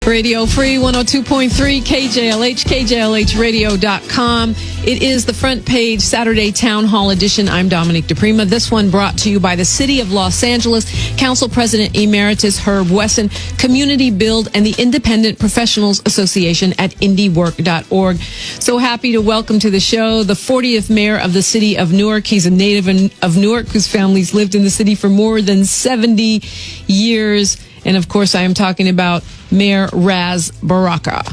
Radio Free 102.3 KJLH, KJLHradio.com. It is the front page Saturday Town Hall edition. I'm Dominique DiPrima. This one brought to you by the City of Los Angeles, Council President Emeritus Herb Wesson, Community Build, and the Independent Professionals Association at indiework.org. So happy to welcome to the show the 40th Mayor of the City of Newark. He's a native of Newark whose family's lived in the city for more than 70 years. And of course, I am talking about Mayor Ras Baraka.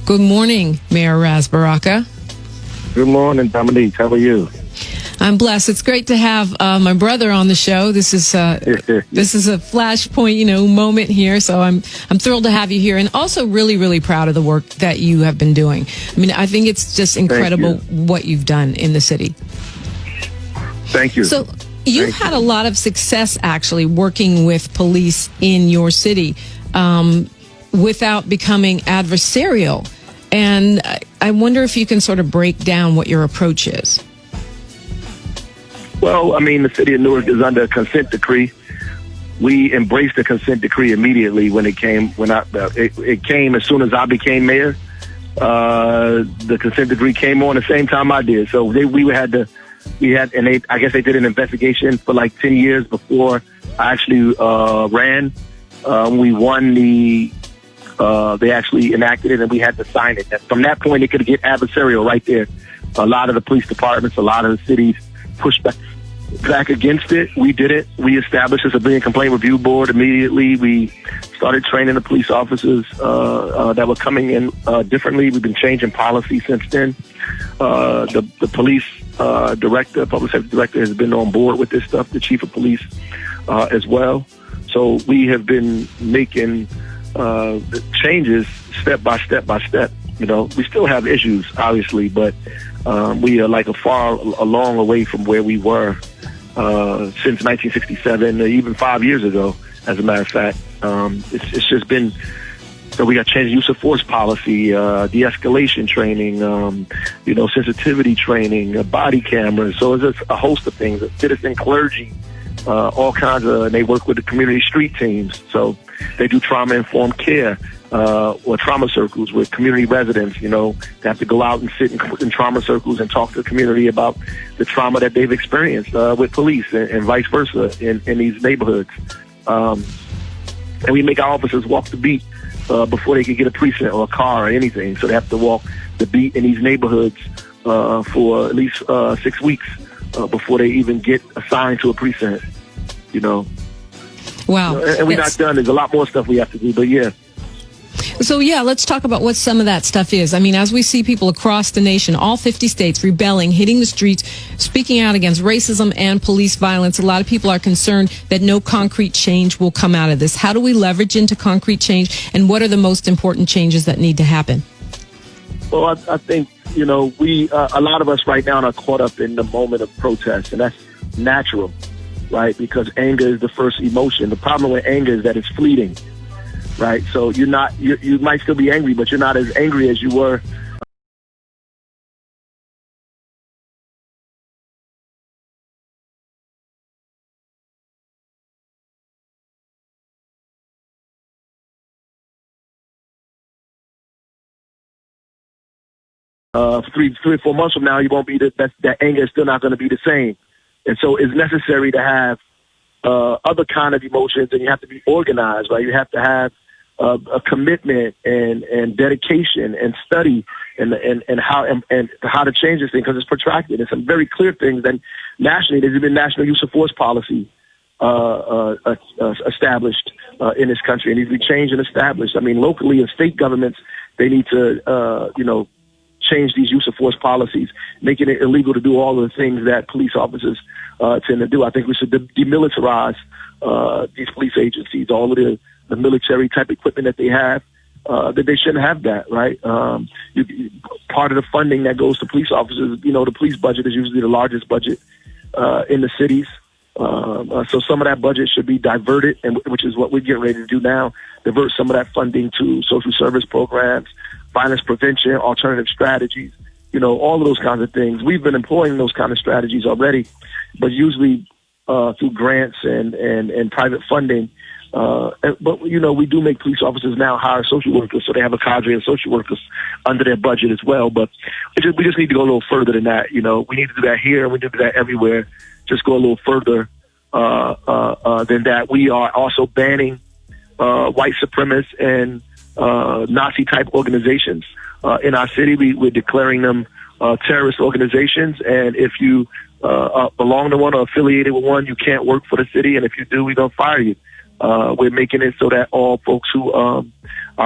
Good morning, Mayor Ras Baraka. Good morning, Dominique. How are you? I'm blessed. It's great to have my brother on the show. This is a flashpoint, moment here. So I'm thrilled to have you here, and also really, really proud of the work that you have been doing. I mean, I think it's just incredible what you've done in the city. Thank you. So you've had a lot of success actually working with police in your city without becoming adversarial. And I wonder if you can sort of break down what your approach is. Well, I mean, the city of Newark is under a consent decree. We embraced the consent decree immediately when it came. It came as soon as I became mayor. The consent decree came on the same time I did. So I guess they did an investigation for like 10 years before I actually ran. We won they actually enacted it, and we had to sign it. From that point, it could get adversarial right there. A lot of the police departments, a lot of the cities pushed back against it. We did it. We established a civilian complaint review board immediately. We started training the police officers that were coming in differently. We've been changing policy since then. The police director, public safety director, has been on board with this stuff, the chief of police as well. So we have been making changes step by step by step. We still have issues, obviously, but we are like a long away from where we were since 1967, even 5 years ago, as a matter of fact. It's just been, we got changed use of force policy, de-escalation training, sensitivity training, body cameras. So it's just a host of things, citizen clergy, all kinds of, and they work with the community street teams. So they do trauma-informed care, or trauma circles with community residents. They have to go out and sit in trauma circles and talk to the community about the trauma that they've experienced with police and vice versa in these neighborhoods. And we make our officers walk the beat before they can get a precinct or a car or anything. So they have to walk the beat in these neighborhoods for at least 6 weeks before they even get assigned to a precinct. Wow. And we're not done. There's a lot more stuff we have to do, but yeah. So, let's talk about what some of that stuff is. I mean, as we see people across the nation, all 50 states rebelling, hitting the streets, speaking out against racism and police violence, a lot of people are concerned that no concrete change will come out of this. How do we leverage into concrete change, and what are the most important changes that need to happen? Well, I think, a lot of us right now are caught up in the moment of protest, and that's natural, right? Because anger is the first emotion. The problem with anger is that it's fleeting. Right, so you might still be angry, but you're not as angry as you were. Three or 4 months from now, you won't be that anger is still not going to be the same, and so it's necessary to have other kind of emotions, and you have to be organized. Right, you have to have a commitment and dedication and study and how to change this thing, because it's protracted. There's some very clear things. Then nationally, there's been national use of force policy established in this country, and needs to be changed and established. I mean, locally and state governments, they need to change these use of force policies, making it illegal to do all of the things that police officers tend to do. I think we should demilitarize these police agencies, all of the military type equipment that they have, that they shouldn't have that, right? Part of the funding that goes to police officers, the police budget is usually the largest budget in the cities. So some of that budget should be diverted, and which is what we're getting ready to do now, divert some of that funding to social service programs, violence prevention, alternative strategies, all of those kinds of things. We've been employing those kind of strategies already, but usually through grants and private funding, But, we do make police officers now hire social workers, so they have a cadre of social workers under their budget as well. But we just need to go a little further than that. We need to do that here, and we need to do that everywhere. Just go a little further than that. We are also banning white supremacist and Nazi-type organizations in our city. We're declaring them terrorist organizations, and if you belong to one or affiliated with one, you can't work for the city, and if you do, we're going to fire you. We're making it so that all folks who are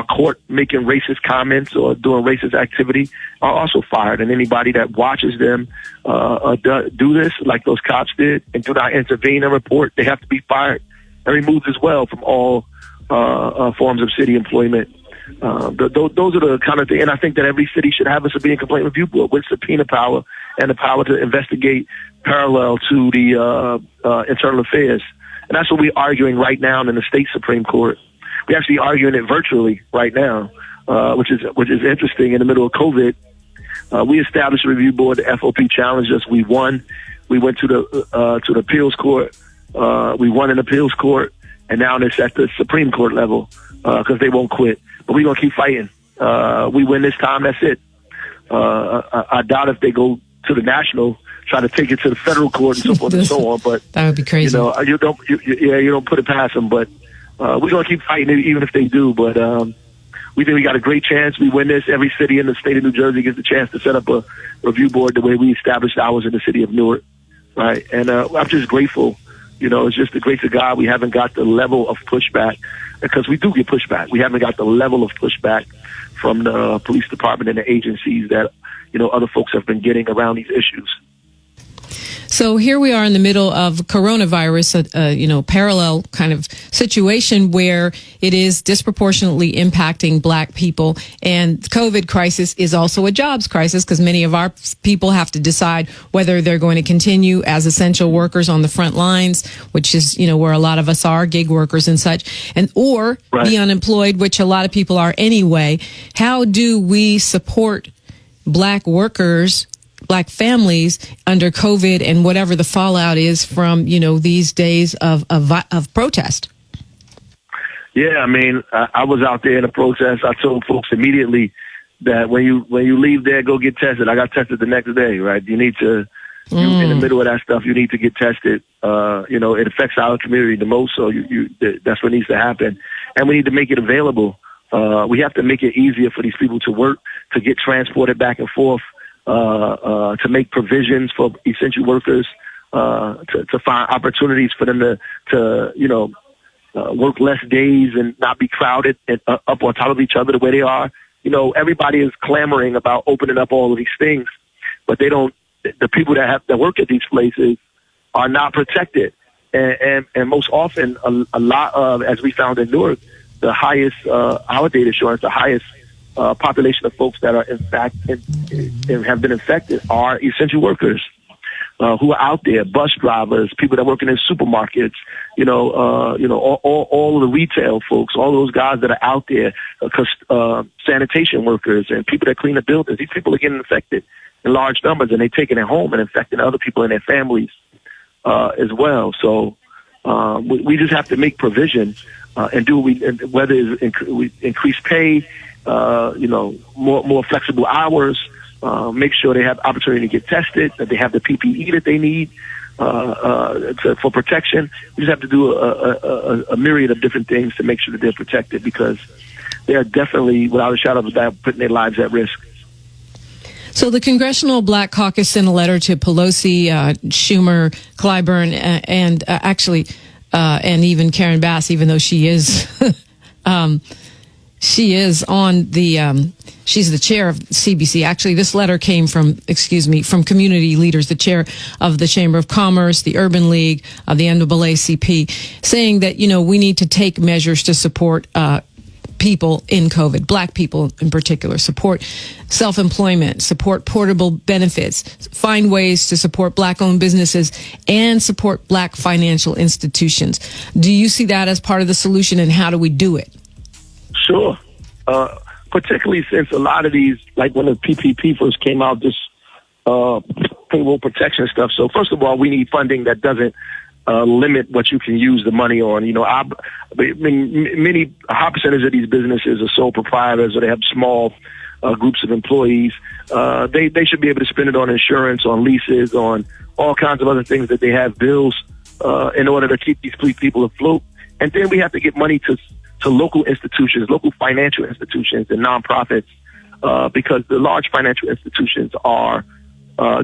caught making racist comments or doing racist activity are also fired, and anybody that watches them do this, like those cops did, and do not intervene and report, they have to be fired and removed as well from all forms of city employment. Those are the kind of things, and I think that every city should have a civilian complaint review board with subpoena power and the power to investigate parallel to the internal affairs. And that's what we're arguing right now in the state Supreme Court. We're actually arguing it virtually right now, which is interesting. In the middle of COVID, we established a review board. The FOP challenged us. We won. We went to the appeals court. We won in appeals court, and now it's at the Supreme Court level because they won't quit. But we're gonna keep fighting. We win this time. That's it. I doubt if they go to the national, try to take it to the federal court and so forth and so on. But that would be crazy. You don't put it past them. But we're gonna keep fighting even if they do. But we think we got a great chance. We win this. Every city in the state of New Jersey gets the chance to set up a review board the way we established ours in the city of Newark, right? And I'm just grateful. It's just the grace of God. We haven't got the level of pushback, because we do get pushback. We haven't got the level of pushback from the police department and the agencies that other folks have been getting around these issues. So here we are in the middle of coronavirus, parallel kind of situation where it is disproportionately impacting Black people. And the COVID crisis is also a jobs crisis, because many of our people have to decide whether they're going to continue as essential workers on the front lines, which is, where a lot of us are, gig workers and such, or right, be unemployed, which a lot of people are anyway. How do we support Black workers, Black families under COVID and whatever the fallout is from, these days of protest? Yeah, I mean, I was out there in a protest. I told folks immediately that when you leave there, go get tested. I got tested the next day, right? You need to, in the middle of that stuff, you need to get tested. It affects our community the most, so that's what needs to happen. And we need to make it available. We have to make it easier for these people to work, to get transported back and forth, to make provisions for essential workers, to find opportunities for them to work less days and not be crowded and up on top of each other the way they are. Everybody is clamoring about opening up all of these things, but they don't. The people that work at these places are not protected, and most often a lot of, as we found in Newark, the highest our data showing the highest population of folks that are in fact and have been infected are essential workers who are out there, bus drivers, people that work in supermarkets, all of the retail folks, all those guys that are out there, sanitation workers and people that clean the buildings. These people are getting infected in large numbers, and they're taking it home and infecting other people and their families as well. So we just have to make provision and do whether it's increase pay, more flexible hours, make sure they have opportunity to get tested, that they have the PPE that they need for protection. We just have to do a myriad of different things to make sure that they're protected, because they are definitely, without a shadow of a doubt, putting their lives at risk. So the Congressional Black Caucus sent a letter to Pelosi, Schumer, Clyburn, and and even Karen Bass, even though she is she is on the she's the chair of CBC. Actually, this letter came from community leaders, the chair of the Chamber of Commerce, the Urban League, the NAACP, saying that we need to take measures to support people in COVID, Black people in particular, support self-employment, support portable benefits, find ways to support Black-owned businesses, and support Black financial institutions. Do you see that as part of the solution, and how do we do it? Sure. Particularly since a lot of these, like when the PPP first came out, this payroll protection stuff. So first of all, we need funding that doesn't limit what you can use the money on. You know, a high percentage of these businesses are sole proprietors, or they have small groups of employees. They should be able to spend it on insurance, on leases, on all kinds of other things that they have bills in order to keep these people afloat. And then we have to get money to local institutions, local financial institutions and nonprofits, because the large financial institutions are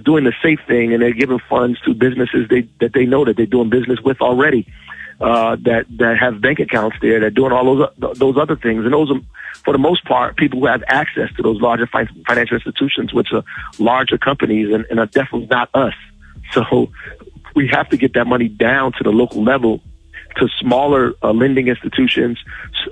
doing the safe thing, and they're giving funds to businesses that they know that they're doing business with already, that have bank accounts there, that are doing all those other things. And those are, for the most part, people who have access to those larger financial institutions, which are larger companies, and are definitely not us. So we have to get that money down to the local level, to smaller lending institutions,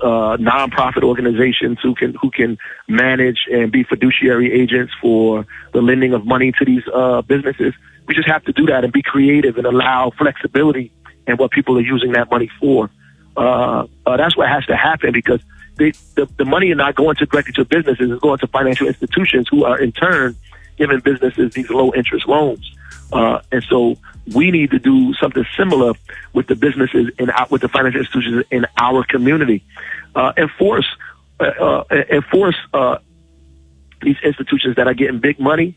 nonprofit organizations who can manage and be fiduciary agents for the lending of money to these businesses. We just have to do that and be creative and allow flexibility in what people are using that money for. That's what has to happen, because the money is not going directly to businesses; it's going to financial institutions who are in turn giving businesses these low interest loans. And so we need to do something similar with the businesses with the financial institutions in our community. Enforce these institutions that are getting big money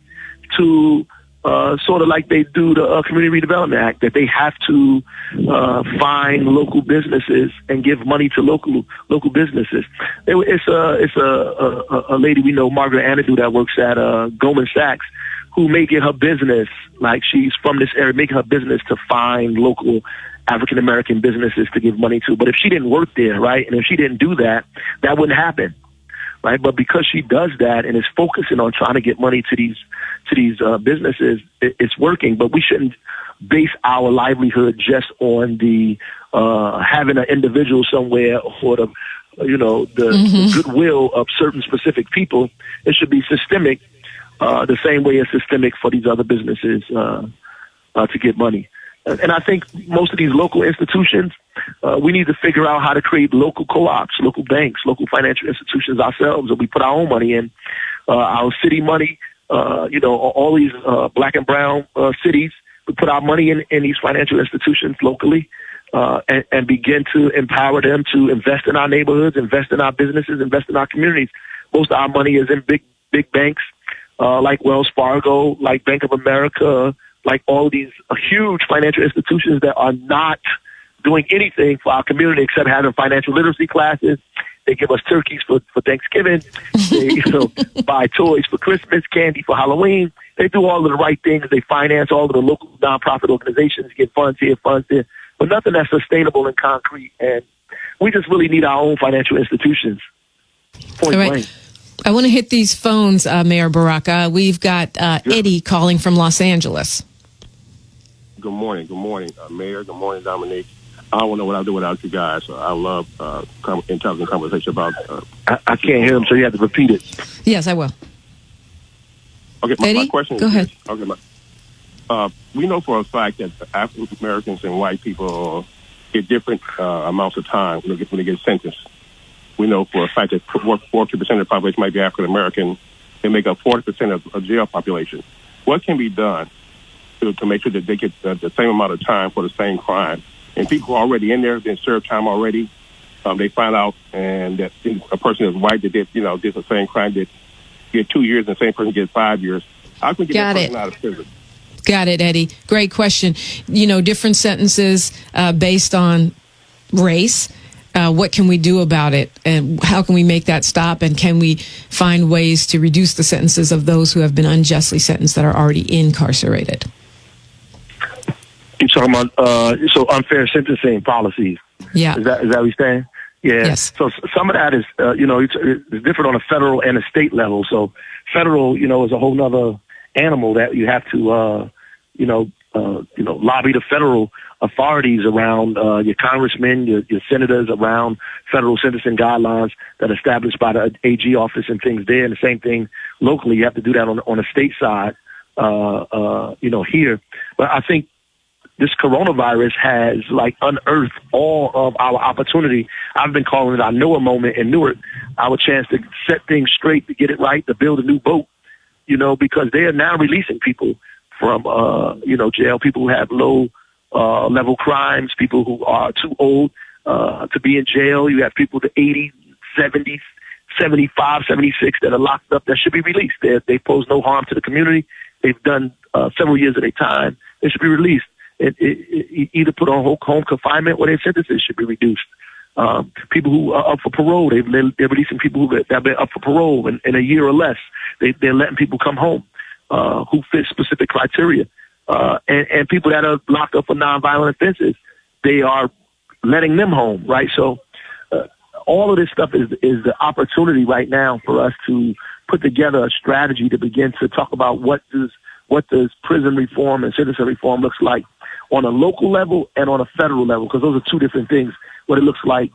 to sort of like they do the Community Redevelopment Act, that they have to find local businesses and give money to local businesses. It's a lady we know, Margaret Anadou, that works at Goldman Sachs, who make it her business, like she's from this area, make her business to find local African-American businesses to give money to. But if she didn't work there, right, and if she didn't do that, that wouldn't happen, right? But because she does that and is focusing on trying to get money to these businesses, it's working. But we shouldn't base our livelihood just on the having an individual somewhere or the goodwill of certain specific people. It should be systemic. The same way it's systemic for these other businesses to get money. And I think most of these local institutions, we need to figure out how to create local co-ops, local banks, local financial institutions ourselves, and we put our own money in, our city money, all these black and brown cities. We put our money in these financial institutions locally, and begin to empower them to invest in our neighborhoods, invest in our businesses, invest in our communities. Most of our money is in big banks, like Wells Fargo, like Bank of America, like all these huge financial institutions that are not doing anything for our community except having financial literacy classes. They give us turkeys for Thanksgiving. They buy toys for Christmas, candy for Halloween. They do all of the right things. They finance all of the local nonprofit organizations, get funds here, but nothing that's sustainable and concrete. And we just really need our own financial institutions. Point blank. I want to hit these phones, Mayor Baraka. We've got Eddie calling from Los Angeles. Good morning, Mayor. Good morning, Dominique. I don't know what I'll do without you guys. I love intelligent conversation about. I can't hear him, so you have to repeat it. Yes, I will. Okay, my question. Go ahead. Okay, we know for a fact that African Americans and white people get different amounts of time when they get sentenced. We know for a fact that 40% of the population might be African American. They make up 40% of the jail population. What can be done to make sure that they get the same amount of time for the same crime? And people who are already in there, they served time already. They find out, and that a person is white that did the same crime, did get 2 years, and the same person gets 5 years. How can we get that person out of prison? Got it, Eddie. Great question. Different sentences based on race. What can we do about it, and how can we make that stop, and can we find ways to reduce the sentences of those who have been unjustly sentenced that are already incarcerated? You're talking about so unfair sentencing policies. Yeah. Is that what you're saying? Yeah. Yes. So some of that is it's different on a federal and a state level. So federal, is a whole nother animal that you have to lobby the federal authorities around your congressmen, your senators, around federal sentencing guidelines that are established by the AG office and things there. And the same thing locally, you have to do that on a state side, here. But I think this coronavirus has unearthed all of our opportunity. I've been calling it our Noah moment in Newark, our chance to set things straight, to get it right, to build a new boat, because they are now releasing people from, jail, people who have low level crimes, people who are too old to be in jail. You have people to 80, 70, 75, 76 that are locked up that should be released. They pose no harm to the community. They've done several years of their time. They should be released. Either put on home confinement or their sentences should be reduced. People who are up for parole, they're releasing people who have been up for parole in a year or less. They're letting people come home who fit specific criteria. And people that are locked up for nonviolent offenses, they are letting them home, right? So all of this stuff is the opportunity right now for us to put together a strategy to begin to talk about what does prison reform and citizen reform looks like on a local level and on a federal level, because those are two different things. What it looks like,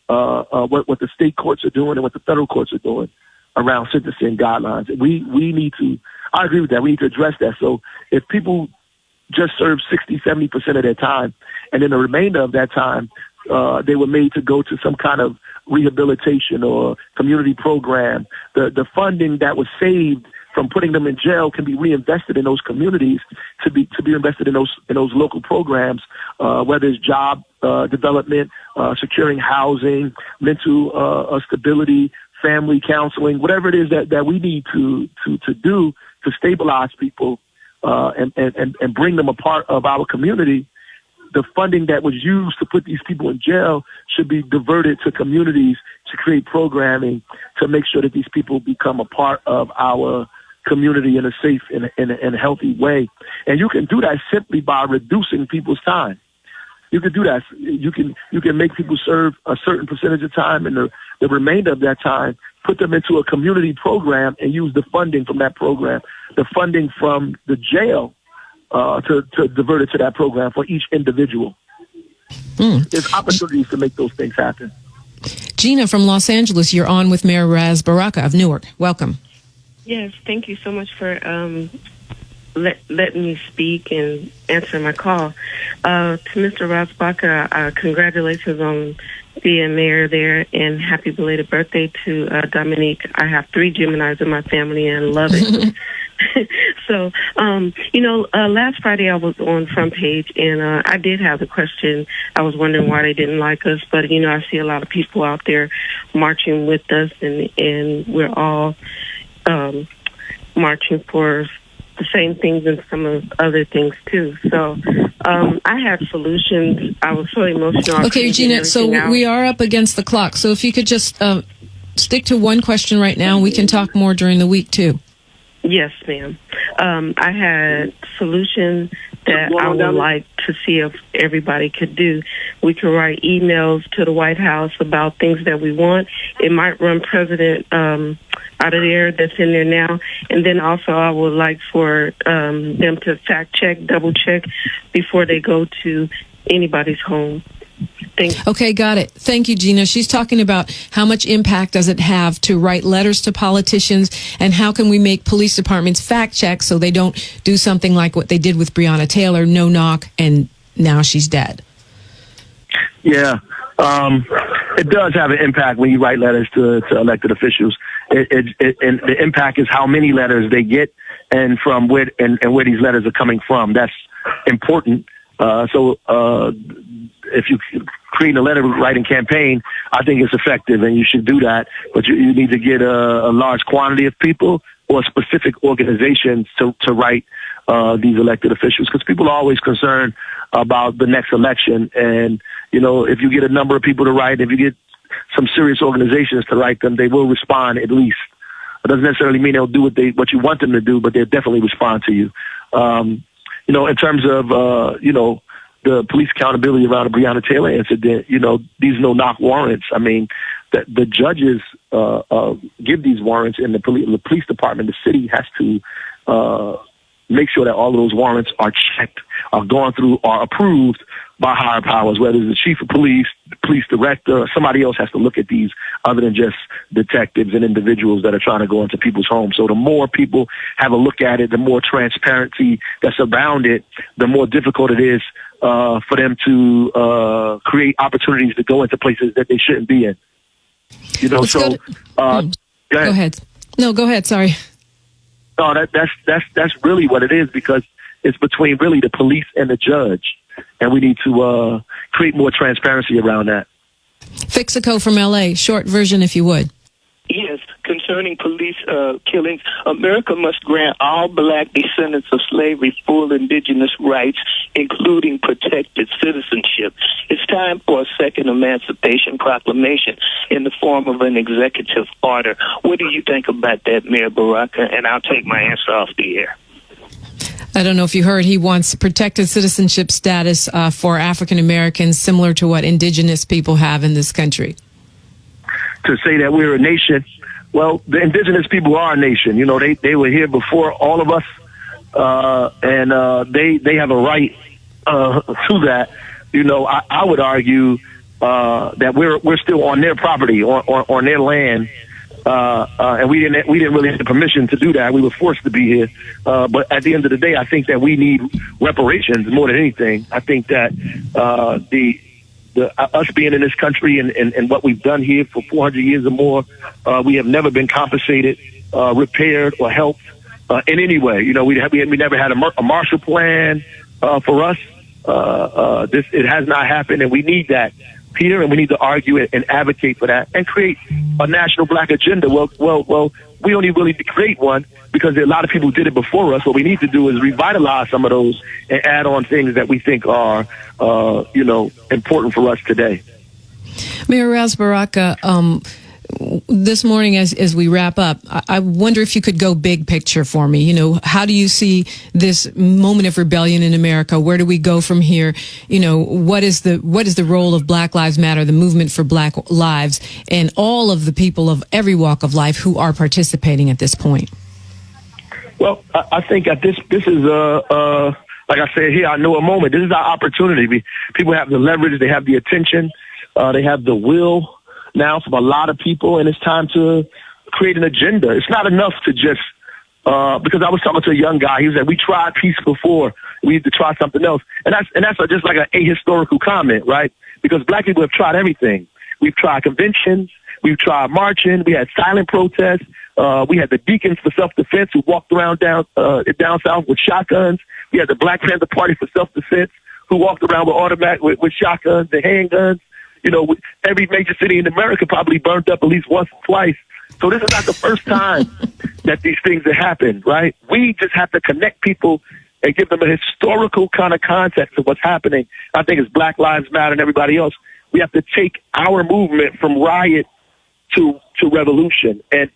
what the state courts are doing and what the federal courts are doing around sentencing guidelines. We need to, I agree with that. We need to address that. So if people just serve 60, 70% of their time, and then the remainder of that time, they were made to go to some kind of rehabilitation or community program, the funding that was saved from putting them in jail can be reinvested in those communities to be invested in those local programs, whether it's job development, securing housing, mental stability, family counseling, whatever it is that we need to do to stabilize people and bring them a part of our community. The funding that was used to put these people in jail should be diverted to communities to create programming to make sure that these people become a part of our community in a safe and healthy way. And you can do that simply by reducing people's time. You can do that. You can make people serve a certain percentage of time, and the remainder of that time, put them into a community program and use the funding from that program, the funding from the jail, to divert it to that program for each individual. There's opportunities to make those things happen. Gina from Los Angeles, you're on with Mayor Ras Baraka of Newark. Welcome. Yes, thank you so much for letting me speak and answer my call. To Mr. Ras Baraka, congratulations on being mayor there, and happy belated birthday to Dominique. I have 3 Geminis in my family and love it. So, last Friday I was on Front Page, and I did have a question. I was wondering why they didn't like us, but, I see a lot of people out there marching with us, and we're all marching for the same things and some of other things, too. So I had solutions. I was so emotional. Okay, Gina, so we are up against the clock. So if you could just stick to one question right now, we can talk more during the week, too. Yes, ma'am. I had solutions that I would like to see if everybody could do. We could write emails to the White House about things that we want. It might run President out of there that's in there now. And then also I would like for them to fact check, double check before they go to anybody's home. Okay, got it. Thank you, Gina. She's talking about how much impact does it have to write letters to politicians, and how can we make police departments fact check so they don't do something like what they did with Breonna Taylor, no knock, and now she's dead. Yeah, it does have an impact when you write letters to elected officials. And the impact is how many letters they get and from where these letters are coming from. That's important. If you create a letter writing campaign, I think it's effective, and you should do that. But you need to get a large quantity of people or specific organizations to write these elected officials, because people are always concerned about the next election. And, if you get a number of people to write, if you get some serious organizations to write them, they will respond at least. It doesn't necessarily mean they'll do what you want them to do, but they'll definitely respond to you. In terms of, the police accountability around the Breonna Taylor incident, these no-knock warrants. I mean, the judges give these warrants, and the police department, the city has to make sure that all of those warrants are checked, are gone through, are approved by higher powers, whether it's the chief of police, the police director, or somebody else has to look at these other than just detectives and individuals that are trying to go into people's homes. So the more people have a look at it, the more transparency that's around it, the more difficult it is for them to create opportunities to go into places that they shouldn't be in. Go ahead. No, go ahead. Sorry. No, that's really what it is, because it's between really the police and the judge. and we need to create more transparency around that. Fixico from L.A., short version, if you would. Yes, concerning police killings, America must grant all black descendants of slavery full indigenous rights, including protected citizenship. It's time for a second Emancipation Proclamation in the form of an executive order. What do you think about that, Mayor Baraka? And I'll take my answer off the air. I don't know if you heard, he wants protected citizenship status for African Americans, similar to what indigenous people have in this country. To say that we're a nation, well, the indigenous people are a nation. You know, they were here before all of us, and they have a right to that. You know, I would argue that we're still on their property, on their land, and we didn't really have the permission to do that. We were forced to be here. But at the end of the day, I think that we need reparations more than anything. I think that us being in this country and what we've done here for 400 years or more, we have never been compensated, repaired, or helped in any way. You know, we never had a Marshall Plan for us. It has not happened, and we need that here, and we need to argue it and advocate for that and create a national black agenda. Well, we don't even really need to create one because there are a lot of people who did it before us. What we need to do is revitalize some of those and add on things that we think are, important for us today. Mayor Ras Baraka, this morning as we wrap up, I wonder if you could go big picture for me. You know, how do you see this moment of rebellion in America? Where do we go from here? You know, what is the role of Black Lives Matter, the movement for Black lives, and all of the people of every walk of life who are participating at this point? Well, I think that this is like I said here, I know a moment. This is our opportunity. People have the leverage, they have the attention, they have the will now from a lot of people, and it's time to create an agenda. It's not enough to just because I was talking to a young guy. He said, "We tried peace before. We need to try something else." And that's just like an ahistorical comment, right? Because Black people have tried everything. We've tried conventions. We've tried marching. We had silent protests. We had the Deacons for Self-Defense who walked around down south with shotguns. We had the Black Panther Party for Self-Defense who walked around with shotguns and handguns. You know, every major city in America probably burned up at least once or twice. So this is not the first time that these things have happened, right? We just have to connect people and give them a historical kind of context of what's happening. I think it's Black Lives Matter and everybody else. We have to take our movement from riot to revolution, and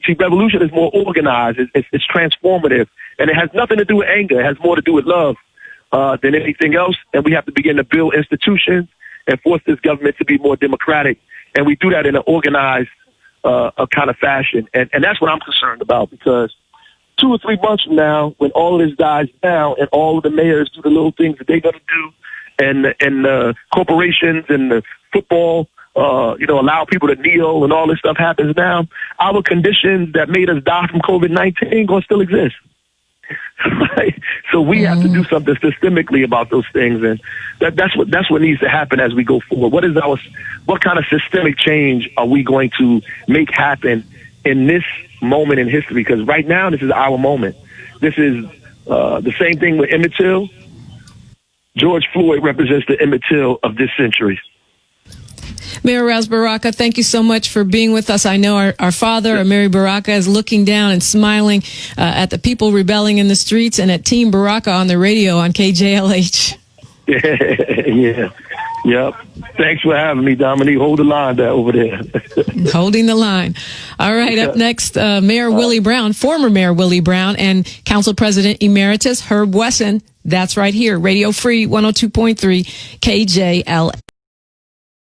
see, revolution is more organized. It's transformative, and it has nothing to do with anger. It has more to do with love than anything else. And we have to begin to build institutions and force this government to be more democratic. And we do that in an organized kind of fashion. And that's what I'm concerned about, because 2 or 3 months from now, when all of this dies down and all of the mayors do the little things that they're going to do, and the corporations and the football, allow people to kneel and all this stuff happens now, our conditions that made us die from COVID-19 going to still exist. Right? So we have to do something systemically about those things, and that's what needs to happen as we go forward. What kind of systemic change are we going to make happen in this moment in history? Because right now, this is our moment. This is the same thing with Emmett Till. George Floyd represents the Emmett Till of this century. Mayor Ras Baraka, thank you so much for being with us. I know our father, Mary Baraka, is looking down and smiling at the people rebelling in the streets and at Team Baraka on the radio on KJLH. Yeah. Yep. Thanks for having me, Dominique. Hold the line there over there. Holding the line. All right. Up next, Mayor Willie Brown, former Mayor Willie Brown, and Council President Emeritus Herb Wesson. That's right here. Radio Free 102.3 KJLH.